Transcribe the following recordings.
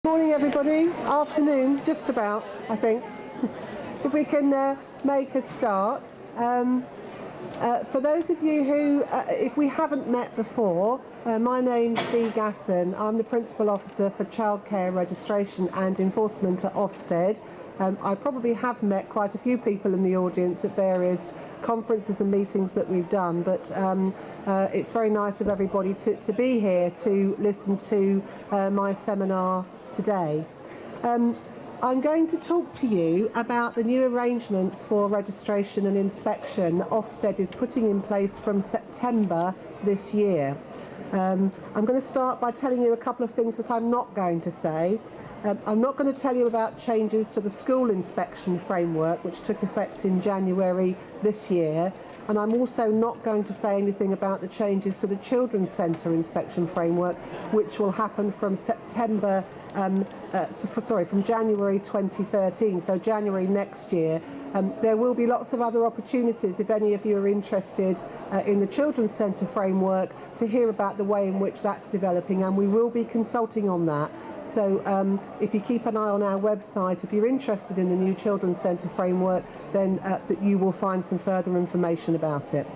Morning everybody, afternoon, just about, I think. If we can make a start. For those of you who, if we haven't met before, my name's Dee Gasson. I'm the Principal Officer for Childcare Registration and Enforcement at Ofsted. I probably have met quite a few people in the audience at various conferences and meetings that we've done, but it's very nice of everybody to be here to listen to my seminar today. I'm going to talk to you about the new arrangements for registration and inspection Ofsted is putting in place from September this year. I'm going to start by telling you a couple of things that I'm not going to say. I'm not going to tell you about changes to the school inspection framework, which took effect in January this year, and I'm also not going to say anything about the changes to the Children's Centre inspection framework, which will happen from from January 2013, so January next year. There will be lots of other opportunities, if any of you are interested in the Children's Centre framework, to hear about the way in which that's developing, and we will be consulting on that. So if you keep an eye on our website, if you're interested in the new Children's Centre framework, then you will find some further information about it.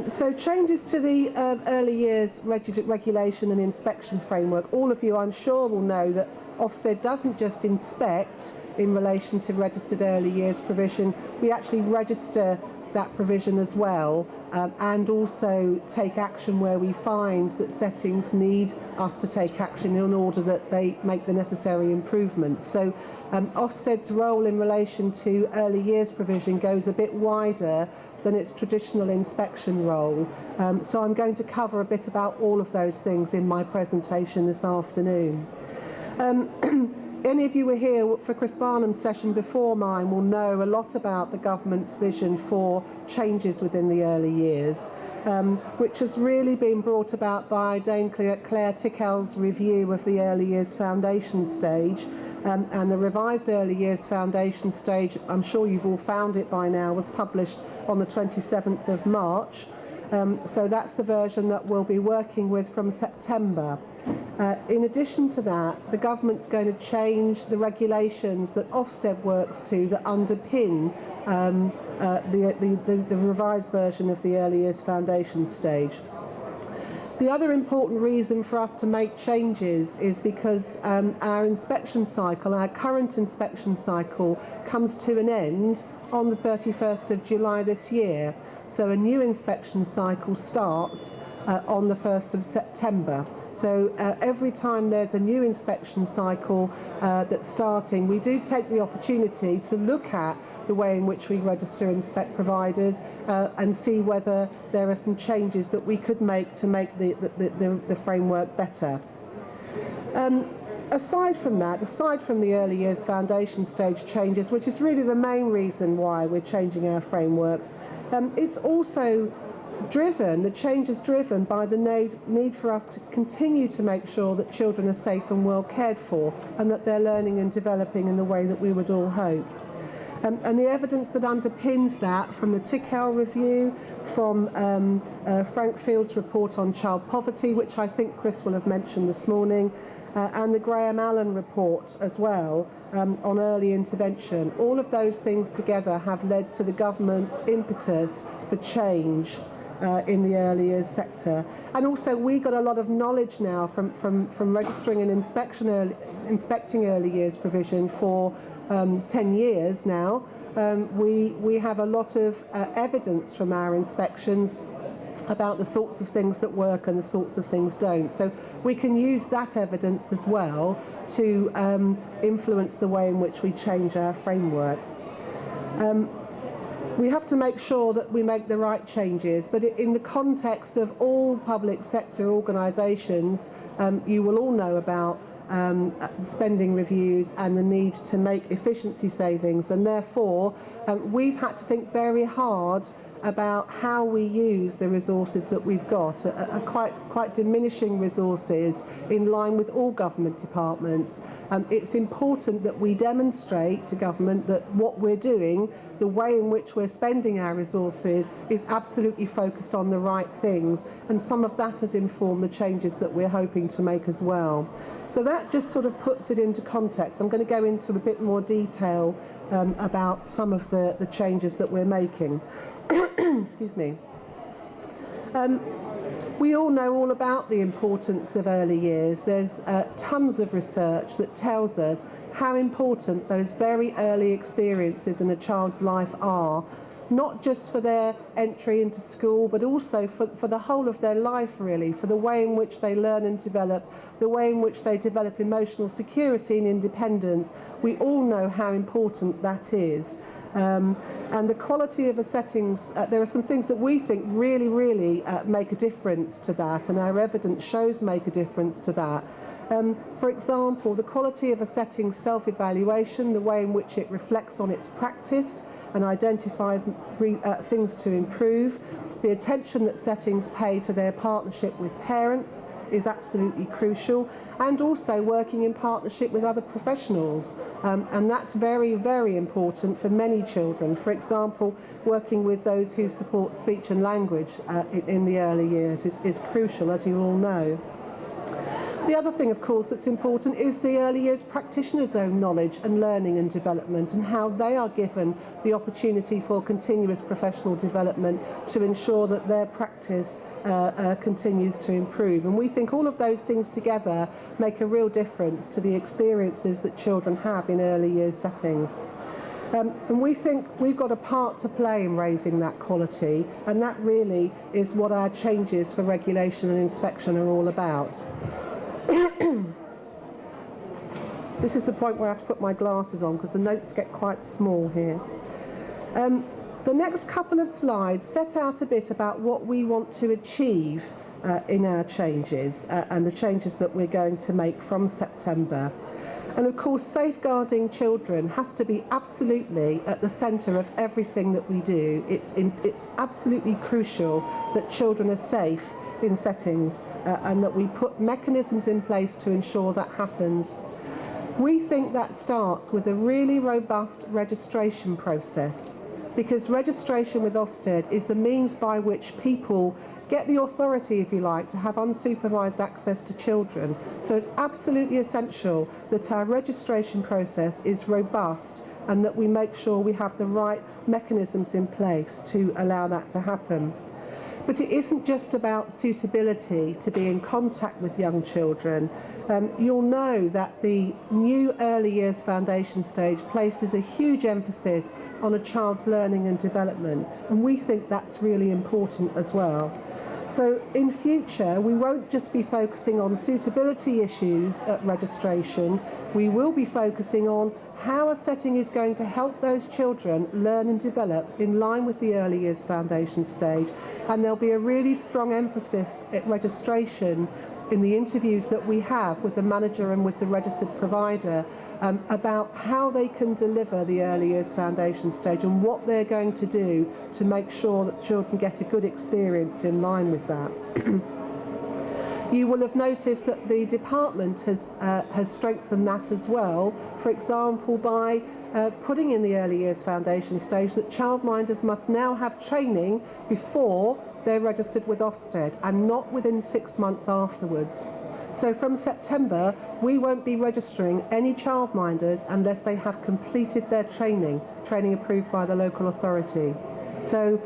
So changes to the early years regulation and inspection framework. All of you, I'm sure, will know that Ofsted doesn't just inspect in relation to registered early years provision. We actually register that provision as well, and also take action where we find that settings need us to take action in order that they make the necessary improvements. So Ofsted's role in relation to early years provision goes a bit wider than its traditional inspection role. So I'm going to cover a bit about all of those things in my presentation this afternoon. Any of you who were here for Chris Barnum's session before mine will know a lot about the government's vision for changes within the early years, which has really been brought about by Dame Claire Tickell's review of the early years foundation stage. And the revised early years foundation stage, I'm sure you've all found it by now, was published on the 27th of March. So that's the version that we'll be working with from September. In addition to that, the government's going to change the regulations that Ofsted works to that underpin the revised version of the early years foundation stage. The other important reason for us to make changes is because our inspection cycle, our current inspection cycle, comes to an end on the 31st of July this year. So a new inspection cycle starts on the 1st of September. So every time there's a new inspection cycle that's starting, we do take the opportunity to look at the way in which we register and inspect providers and see whether there are some changes that we could make to make the framework better. Aside from that, aside from the early years foundation stage changes, which is really the main reason why we're changing our frameworks, it's also driven, the change is driven by the need for us to continue to make sure that children are safe and well cared for, and that they're learning and developing in the way that we would all hope. And the evidence that underpins that, from the Tickell review, from Frank Field's report on child poverty, which I think Chris will have mentioned this morning, and the Graham Allen report as well on early intervention. All of those things together have led to the government's impetus for change in the early years sector. And also we got a lot of knowledge now from registering and inspecting early years provision for 10 years now. We have a lot of evidence from our inspections about the sorts of things that work and the sorts of things don't. So we can use that evidence as well to influence the way in which we change our framework. We have to make sure that we make the right changes, but in the context of all public sector organisations, you will all know about spending reviews and the need to make efficiency savings, and therefore we've had to think very hard about how we use the resources that we've got, quite diminishing resources in line with all government departments. It's important that we demonstrate to government that what we're doing, the way in which we're spending our resources, is absolutely focused on the right things, and some of that has informed the changes that we're hoping to make as well. So that just sort of puts it into context. I'm going to go into a bit more detail about some of the changes that we're making. Excuse me. We all know all about the importance of early years. There's tons of research that tells us how important those very early experiences in a child's life are, not just for their entry into school, but also for the whole of their life, really, for the way in which they learn and develop, the way in which they develop emotional security and independence. We all know how important that is. And the quality of the settings, there are some things that we think really make a difference to that, and our evidence shows make a difference to that. For example, the quality of a setting's self-evaluation, the way in which it reflects on its practice and identifies things to improve, the attention that settings pay to their partnership with parents is absolutely crucial, and also working in partnership with other professionals, and that's very important for many children. For example, working with those who support speech and language in the early years is crucial, as you all know. The other thing, of course, that's important is the early years practitioners' own knowledge and learning and development, and how they are given the opportunity for continuous professional development to ensure that their practice continues to improve. And we think all of those things together make a real difference to the experiences that children have in early years settings. And we think we've got a part to play in raising that quality, and that really is what our changes for regulation and inspection are all about. This is the point where I have to put my glasses on because the notes get quite small here. The next couple of slides set out a bit about what we want to achieve in our changes and the changes that we're going to make from September. And of course, safeguarding children has to be absolutely at the centre of everything that we do. It's absolutely crucial that children are safe in settings and that we put mechanisms in place to ensure that happens. We think that starts with a really robust registration process, because registration with Ofsted is the means by which people get the authority, if you like, to have unsupervised access to children. So it's absolutely essential that our registration process is robust and that we make sure we have the right mechanisms in place to allow that to happen. But it isn't just about suitability to be in contact with young children. You'll know that the new early years foundation stage places a huge emphasis on a child's learning and development, and we think that's really important as well. So in future, we won't just be focusing on suitability issues at registration, we will be focusing on how a setting is going to help those children learn and develop in line with the early years foundation stage, and there'll be a really strong emphasis at registration in the interviews that we have with the manager and with the registered provider about how they can deliver the early years foundation stage and what they're going to do to make sure that children get a good experience in line with that. You will have noticed that the department has strengthened that as well, for example by putting in the early years foundation stage that childminders must now have training before they're registered with Ofsted and not within 6 months afterwards. So from September, we won't be registering any childminders unless they have completed their training approved by the local authority. So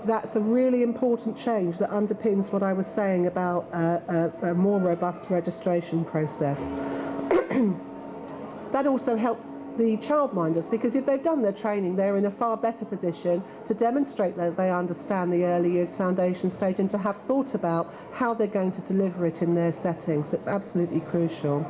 that's a really important change that underpins what I was saying about a more robust registration process. That also helps the childminders, because if they've done their training, they're in a far better position to demonstrate that they understand the early years foundation stage and to have thought about how they're going to deliver it in their setting. So it's absolutely crucial.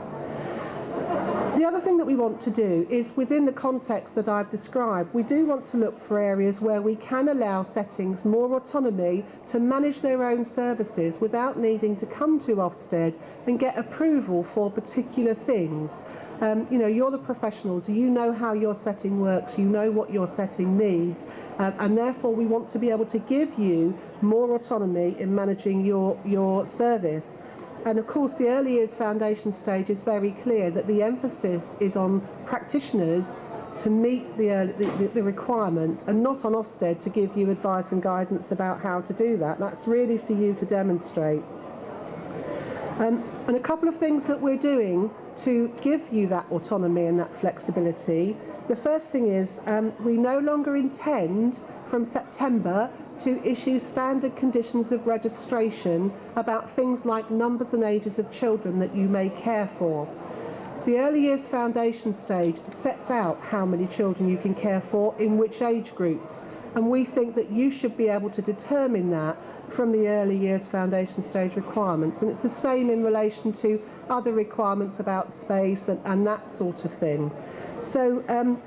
The other thing that we want to do is, within the context that I've described, we do want to look for areas where we can allow settings more autonomy to manage their own services without needing to come to Ofsted and get approval for particular things. You're the professionals, you know how your setting works, you know what your setting needs, and therefore we want to be able to give you more autonomy in managing your service. And of course the early years foundation stage is very clear that the emphasis is on practitioners to meet the requirements, and not on Ofsted to give you advice and guidance about how to do that. That's really for you to demonstrate. And a couple of things that we're doing to give you that autonomy and that flexibility. The first thing is we no longer intend from September to issue standard conditions of registration about things like numbers and ages of children that you may care for. The early years foundation stage sets out how many children you can care for in which age groups, and we think that you should be able to determine that from the early years foundation stage requirements. And it's the same in relation to other requirements about space and that sort of thing. So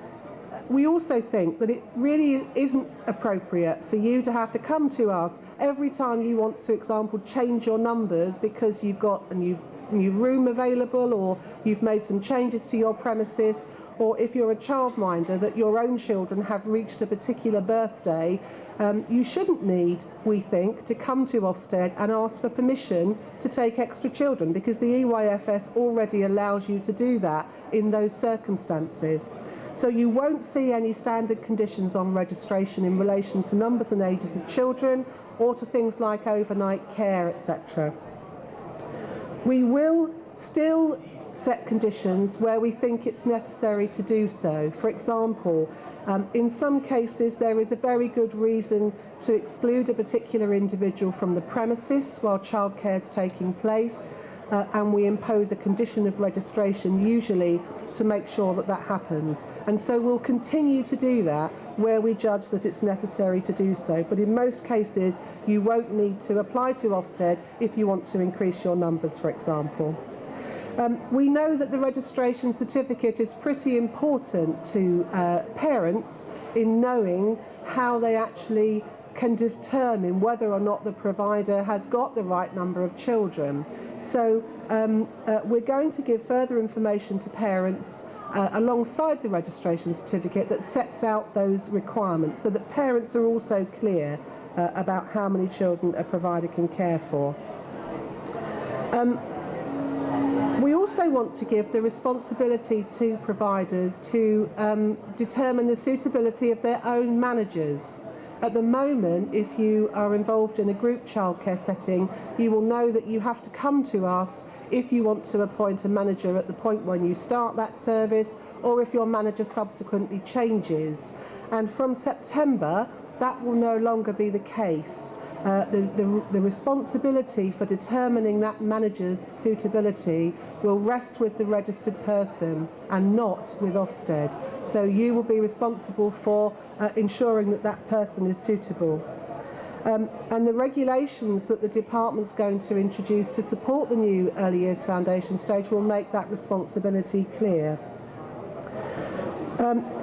we also think that it really isn't appropriate for you to have to come to us every time you want to, for example, change your numbers because you've got a new room available, or you've made some changes to your premises, or if you're a childminder that your own children have reached a particular birthday. You shouldn't need, we think, to come to Ofsted and ask for permission to take extra children, because the EYFS already allows you to do that in those circumstances. So you won't see any standard conditions on registration in relation to numbers and ages of children, or to things like overnight care, etc. We will still set conditions where we think it's necessary to do so. For example, in some cases there is a very good reason to exclude a particular individual from the premises while childcare is taking place, and we impose a condition of registration usually to make sure that that happens. And so we'll continue to do that where we judge that it's necessary to do so. But in most cases you won't need to apply to Ofsted if you want to increase your numbers, for example. We know that the registration certificate is pretty important to parents in knowing how they actually can determine whether or not the provider has got the right number of children. So we're going to give further information to parents alongside the registration certificate that sets out those requirements, so that parents are also clear about how many children a provider can care for. We also want to give the responsibility to providers to determine the suitability of their own managers. At the moment, if you are involved in a group childcare setting, you will know that you have to come to us if you want to appoint a manager at the point when you start that service, or if your manager subsequently changes. And from September, that will no longer be the case. The responsibility for determining that manager's suitability will rest with the registered person and not with Ofsted. So you will be responsible for ensuring that that person is suitable. And the regulations that the department's going to introduce to support the new early years foundation stage will make that responsibility clear.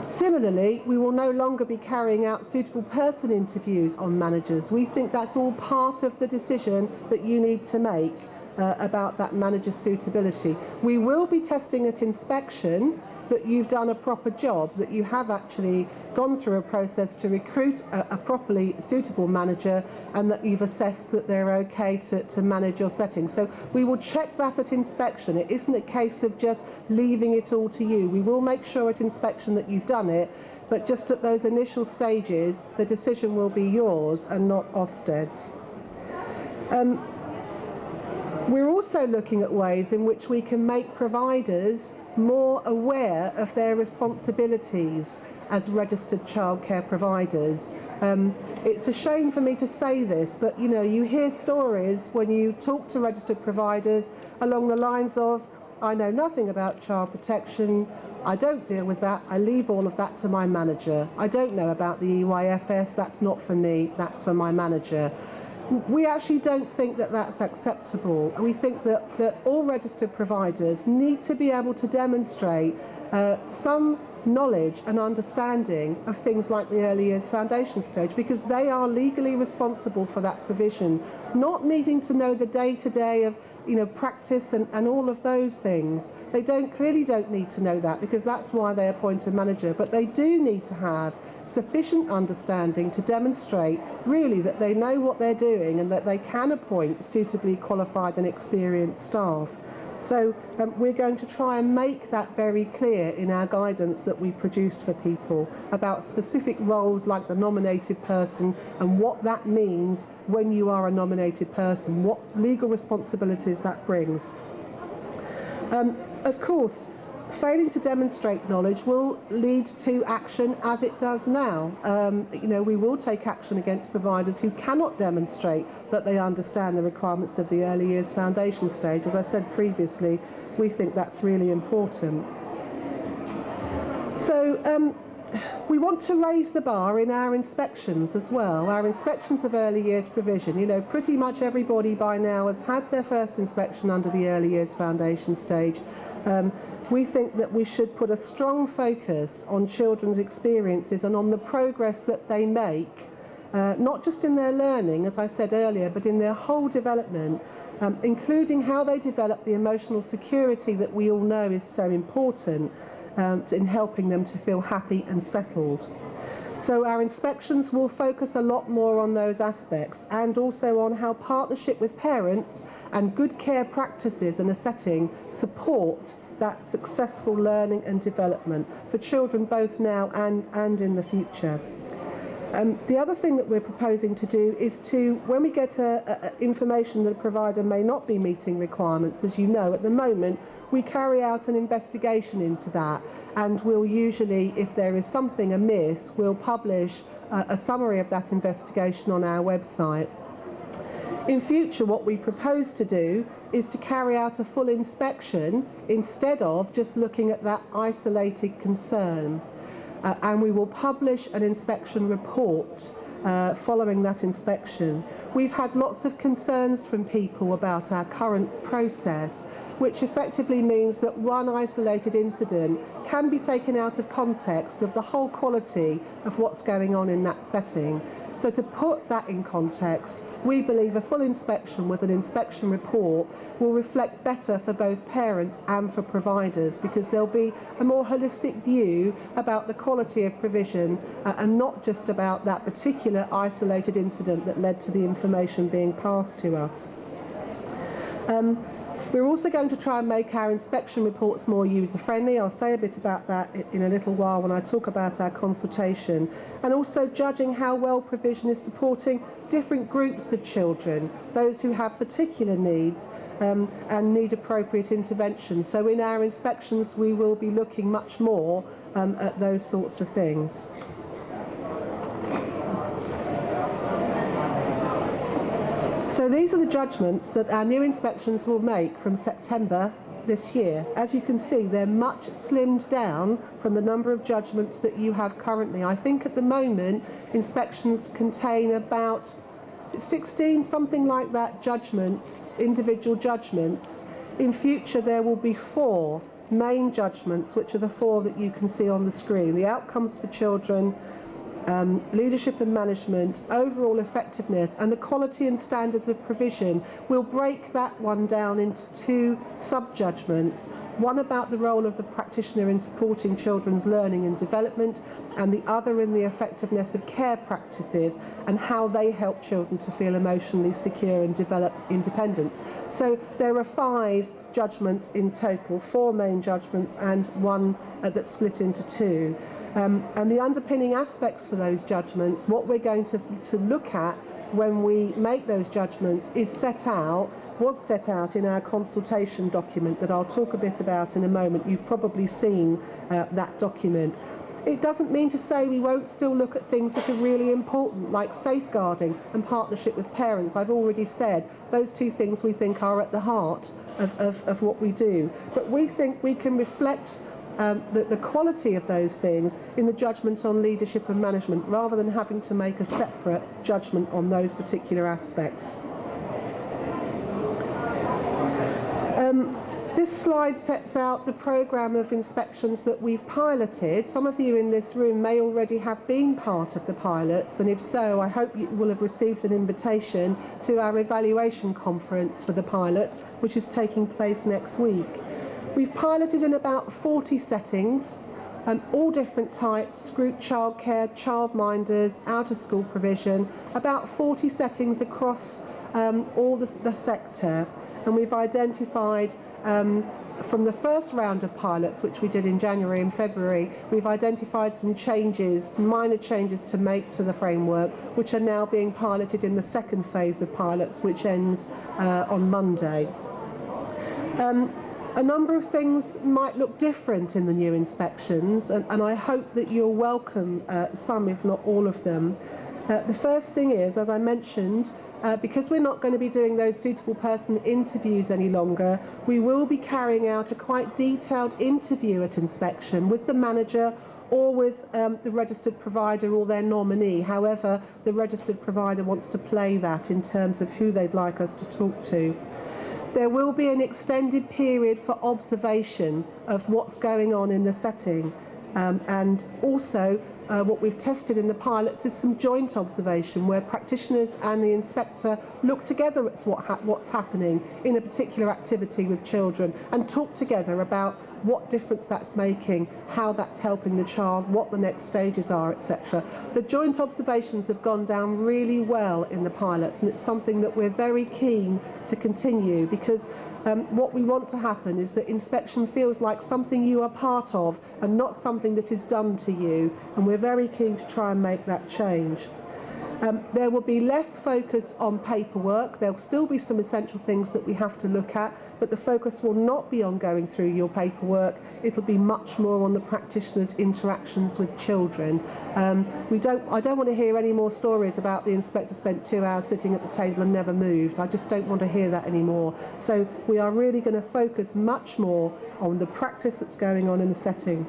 Similarly, we will no longer be carrying out suitable person interviews on managers. We think that's all part of the decision that you need to make about that manager's suitability. We will be testing at inspection that you've done a proper job, that you have actually gone through a process to recruit a properly suitable manager, and that you've assessed that they're okay to manage your setting. So we will check that at inspection. It isn't a case of just leaving it all to you. We will make sure at inspection that you've done it, but just at those initial stages the decision will be yours and not Ofsted's. We're also looking at ways in which we can make providers more aware of their responsibilities as registered childcare providers. It's a shame for me to say this, but you hear stories when you talk to registered providers along the lines of, I know nothing about child protection, I don't deal with that, I leave all of that to my manager. I don't know about the EYFS, that's not for me, that's for my manager. We actually don't think that that's acceptable. We think that all registered providers need to be able to demonstrate some knowledge and understanding of things like the early years foundation stage, because they are legally responsible for that provision, not needing to know the day-to-day practice and all of those things. They clearly don't need to know that, because that's why they appoint a manager, but they do need to have sufficient understanding to demonstrate really that they know what they're doing and that they can appoint suitably qualified and experienced staff. So we're going to try and make that very clear in our guidance that we produce for people about specific roles like the nominated person and what that means when you are a nominated person, what legal responsibilities that brings. Of course, failing to demonstrate knowledge will lead to action, as it does now. We will take action against providers who cannot demonstrate that they understand the requirements of the early years foundation stage. As I said previously, we think that's really important. So we want to raise the bar in our inspections as well, our inspections of early years provision. Pretty much everybody by now has had their first inspection under the early years foundation stage. We think that we should put a strong focus on children's experiences and on the progress that they make, not just in their learning, as I said earlier, but in their whole development, including how they develop the emotional security that we all know is so important in helping them to feel happy and settled. So our inspections will focus a lot more on those aspects, and also on how partnership with parents and good care practices in a setting support that successful learning and development for children both now and in the future. The other thing that we're proposing to do is to, when we get information that a provider may not be meeting requirements, as you know, at the moment we carry out an investigation into that, and we'll usually, if there is something amiss, we'll publish a summary of that investigation on our website. In future, what we propose to do is to carry out a full inspection instead of just looking at that isolated concern. And we will publish an inspection report following that inspection. We've had lots of concerns from people about our current process, which effectively means that one isolated incident can be taken out of context of the whole quality of what's going on in that setting. So to put that in context, we believe a full inspection with an inspection report will reflect better for both parents and for providers, because there'll be a more holistic view about the quality of provision and not just about that particular isolated incident that led to the information being passed to us. We're also going to try and make our inspection reports more user-friendly. I'll say a bit about that in a little while when I talk about our consultation. And also judging how well provision is supporting different groups of children, those who have particular needs and need appropriate intervention. So in our inspections we will be looking much more at those sorts of things. So these are the judgments that our new inspections will make from September this year. As you can see, they're much slimmed down from the number of judgments that you have currently. I think at the moment inspections contain about 16, something like that, judgments, individual judgments. In future there will be 4 main judgments, which are the 4 that you can see on the screen. The outcomes for children, leadership and management, overall effectiveness, and the quality and standards of provision. We'll break that one down into 2 sub-judgments, one about the role of the practitioner in supporting children's learning and development, and the other in the effectiveness of care practices and how they help children to feel emotionally secure and develop independence. So there are 5 judgments in total, 4 main judgments and one that's split into 2. And the underpinning aspects for those judgments, what we're going to look at when we make those judgments was set out in our consultation document that I'll talk a bit about in a moment. You've probably seen that document. It doesn't mean to say we won't still look at things that are really important, like safeguarding and partnership with parents. I've already said those 2 things we think are at the heart of what we do. But we think we can reflect the quality of those things in the judgment on leadership and management, rather than having to make a separate judgment on those particular aspects. This slide sets out the programme of inspections that we've piloted. Some of you in this room may already have been part of the pilots, and if so, I hope you will have received an invitation to our evaluation conference for the pilots, which is taking place next week. We've piloted in about 40 settings, all different types: group childcare, childminders, out-of-school provision, about 40 settings across all the sector. And we've identified from the first round of pilots, which we did in January and February, we've identified some changes, some minor changes to make to the framework, which are now being piloted in the second phase of pilots, which ends on Monday. A number of things might look different in the new inspections, and I hope that you'll welcome some, if not all of them. The first thing is, as I mentioned, because we're not going to be doing those suitable person interviews any longer, we will be carrying out a quite detailed interview at inspection with the manager or with the registered provider or their nominee. However, the registered provider wants to play that in terms of who they'd like us to talk to. There will be an extended period for observation of what's going on in the setting, and also what we've tested in the pilots is some joint observation where practitioners and the inspector look together at what's happening in a particular activity with children and talk together about what difference that's making, how that's helping the child, what the next stages are, etc. The joint observations have gone down really well in the pilots, and it's something that we're very keen to continue, because what we want to happen is that inspection feels like something you are part of and not something that is done to you, and we're very keen to try and make that change. There will be less focus on paperwork. There will still be some essential things that we have to look at, but the focus will not be on going through your paperwork. It'll be much more on the practitioner's interactions with children. I don't want to hear any more stories about the inspector spent 2 hours sitting at the table and never moved. I just don't want to hear that anymore. So we are really going to focus much more on the practice that's going on in the setting.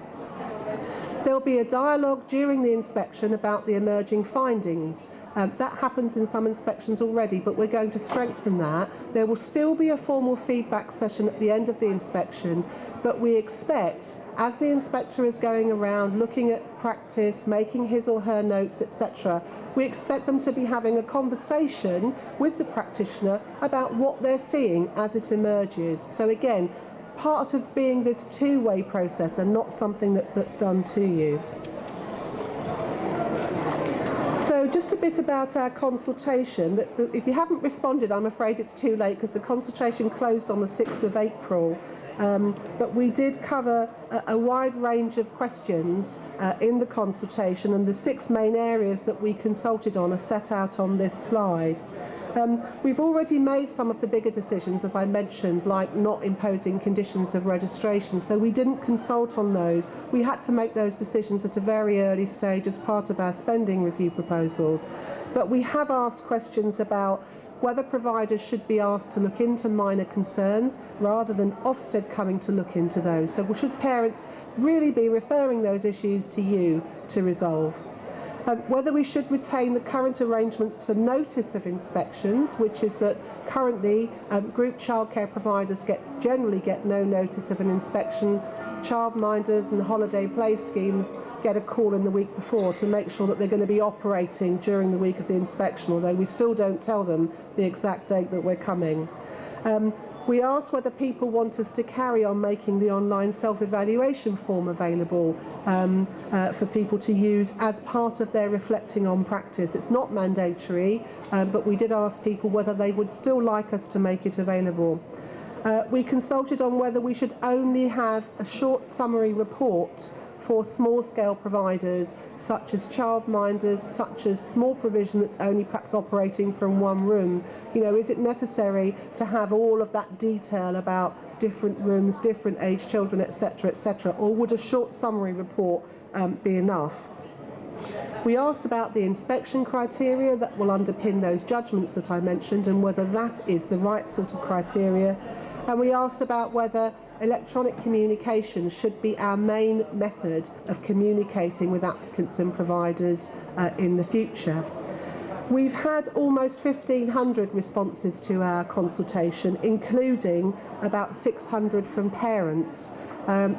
There'll be a dialogue during the inspection about the emerging findings. That happens in some inspections already, but we're going to strengthen that. There will still be a formal feedback session at the end of the inspection, but we expect, as the inspector is going around looking at practice, making his or her notes, etc., we expect them to be having a conversation with the practitioner about what they're seeing as it emerges. So again, part of being this two-way process and not something that's done to you. So just a bit about our consultation. If you haven't responded, I'm afraid it's too late, because the consultation closed on the 6th of April. But we did cover a wide range of questions in the consultation, and the 6 main areas that we consulted on are set out on this slide. We've already made some of the bigger decisions, as I mentioned, like not imposing conditions of registration, so we didn't consult on those. We had to make those decisions at a very early stage as part of our spending review proposals. But we have asked questions about whether providers should be asked to look into minor concerns rather than Ofsted coming to look into those. So should parents really be referring those issues to you to resolve? Whether we should retain the current arrangements for notice of inspections, which is that currently group childcare providers generally get no notice of an inspection. Childminders and holiday play schemes get a call in the week before to make sure that they're going to be operating during the week of the inspection, although we still don't tell them the exact date that we're coming. We asked whether people want us to carry on making the online self-evaluation form available for people to use as part of their reflecting on practice. It's not mandatory, but we did ask people whether they would still like us to make it available. We consulted on whether we should only have a short summary report for small-scale providers, such as childminders, such as small provision that's only perhaps operating from one room. You know, is it necessary to have all of that detail about different rooms, different age children, etc., etc., or would a short summary report be enough? We asked about the inspection criteria that will underpin those judgments that I mentioned and whether that is the right sort of criteria. And we asked about whether electronic communication should be our main method of communicating with applicants and providers in the future. We've had almost 1,500 responses to our consultation, including about 600 from parents.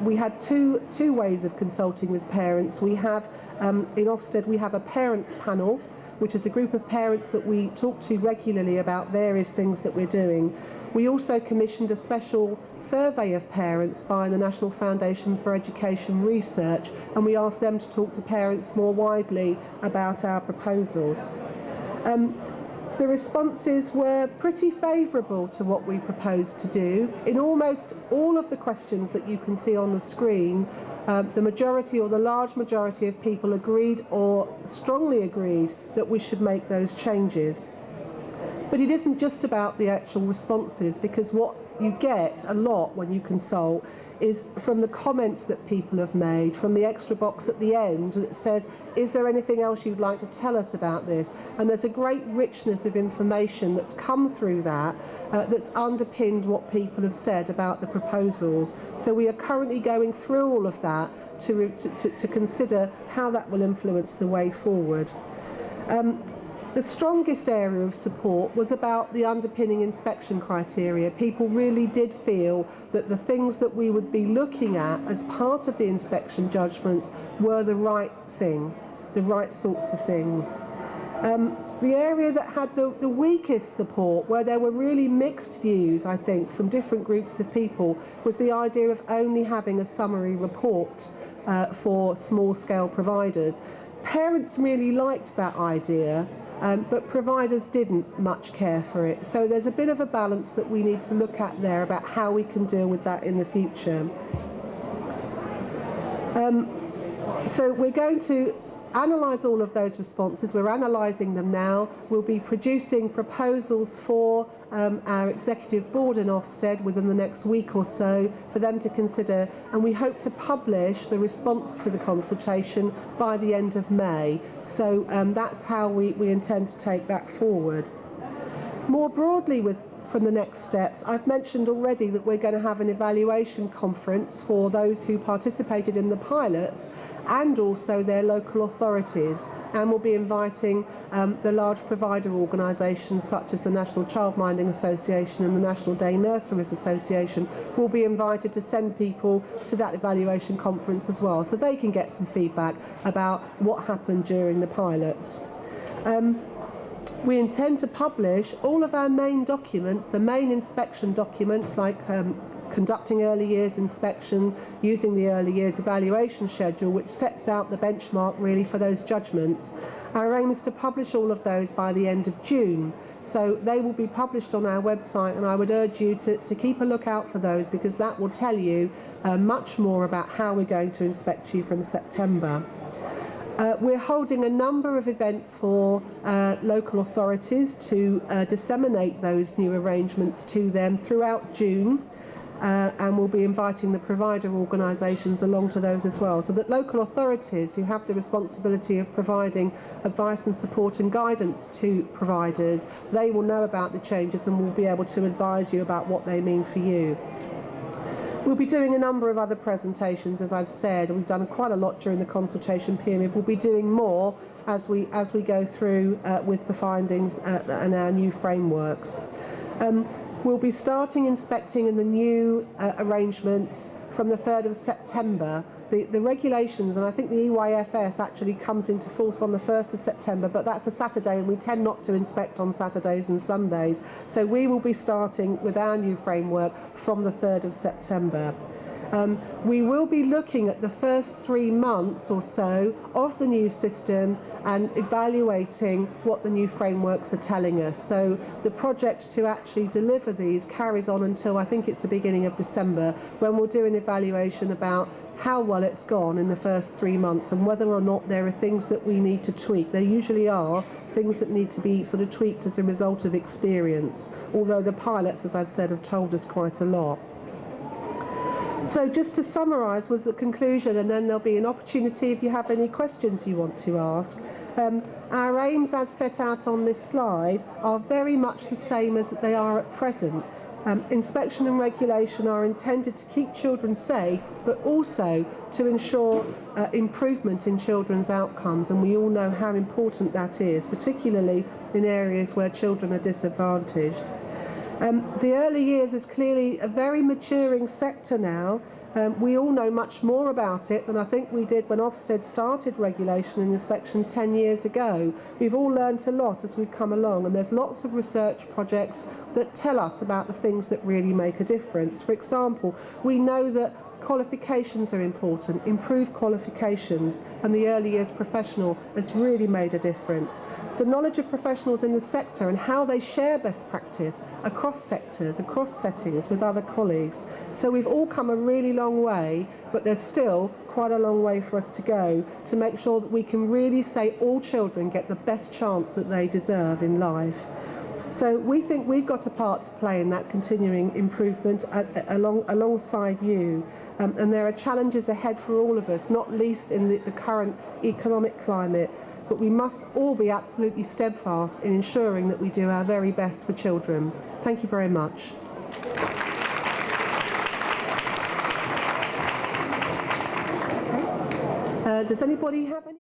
We had two ways of consulting with parents. We have, in Ofsted, we have a parents panel, which is a group of parents that we talk to regularly about various things that we're doing. We also commissioned a special survey of parents by the National Foundation for Education Research, and we asked them to talk to parents more widely about our proposals. The responses were pretty favourable to what we proposed to do. In almost all of the questions that you can see on the screen, the majority or the large majority of people agreed or strongly agreed that we should make those changes. But it isn't just about the actual responses, because what you get a lot when you consult is from the comments that people have made, from the extra box at the end that says, is there anything else you'd like to tell us about this? And there's a great richness of information that's come through that, that's underpinned what people have said about the proposals. So we are currently going through all of that to consider how that will influence the way forward. The strongest area of support was about the underpinning inspection criteria. People really did feel that the things that we would be looking at as part of the inspection judgments were the right thing, the right sorts of things. The area that had the weakest support, where there were really mixed views, I think, from different groups of people, was the idea of only having a summary report for small-scale providers. Parents really liked that idea, but providers didn't much care for it. So there's a bit of a balance that we need to look at there about how we can deal with that in the future. So we're going to analyse all of those responses. We're analysing them now. We'll be producing proposals for our executive board in Ofsted within the next week or so for them to consider, and we hope to publish the response to the consultation by the end of May. So that's how we intend to take that forward. More broadly, from the next steps, I've mentioned already that we're going to have an evaluation conference for those who participated in the pilots and also their local authorities, and we'll be inviting the large provider organisations such as the National Childminding Association and the National Day Nurseries Association will be invited to send people to that evaluation conference as well, so they can get some feedback about what happened during the pilots. We intend to publish all of our main documents, the main inspection documents like conducting early years inspection, using the early years evaluation schedule, which sets out the benchmark really for those judgments. Our aim is to publish all of those by the end of June. So they will be published on our website, and I would urge you to keep a lookout for those, because that will tell you much more about how we're going to inspect you from September. We're holding a number of events for local authorities to disseminate those new arrangements to them throughout June. And we'll be inviting the provider organisations along to those as well, so that local authorities who have the responsibility of providing advice and support and guidance to providers, they will know about the changes and will be able to advise you about what they mean for you. We'll be doing a number of other presentations, as I've said. We've done quite a lot during the consultation period. We'll be doing more as we go through with the findings and our new frameworks. We'll be starting inspecting in the new arrangements from the 3rd of September. The regulations, and I think the EYFS actually comes into force on the 1st of September, but that's a Saturday, and we tend not to inspect on Saturdays and Sundays. So we will be starting with our new framework from the 3rd of September. We will be looking at the first 3 months or so of the new system and evaluating what the new frameworks are telling us. So the project to actually deliver these carries on until I think it's the beginning of December, when we'll do an evaluation about how well it's gone in the first 3 months and whether or not there are things that we need to tweak. There usually are things that need to be sort of tweaked as a result of experience, although the pilots, as I've said, have told us quite a lot. So just to summarise with the conclusion, and then there'll be an opportunity if you have any questions you want to ask. Our aims as set out on this slide are very much the same as they are at present. Inspection and regulation are intended to keep children safe, but also to ensure improvement in children's outcomes, and we all know how important that is, particularly in areas where children are disadvantaged. The early years is clearly a very maturing sector now. We all know much more about it than I think we did when Ofsted started regulation and inspection 10 years ago. We've all learnt a lot as we've come along, and there's lots of research projects that tell us about the things that really make a difference. For example, we know that qualifications are important, improved qualifications, and the early years professional has really made a difference. The knowledge of professionals in the sector and how they share best practice across sectors, across settings with other colleagues. So we've all come a really long way, but there's still quite a long way for us to go to make sure that we can really say all children get the best chance that they deserve in life. So we think we've got a part to play in that continuing improvement alongside you. And there are challenges ahead for all of us, not least in the current economic climate. But we must all be absolutely steadfast in ensuring that we do our very best for children. Thank you very much. Does anybody have any?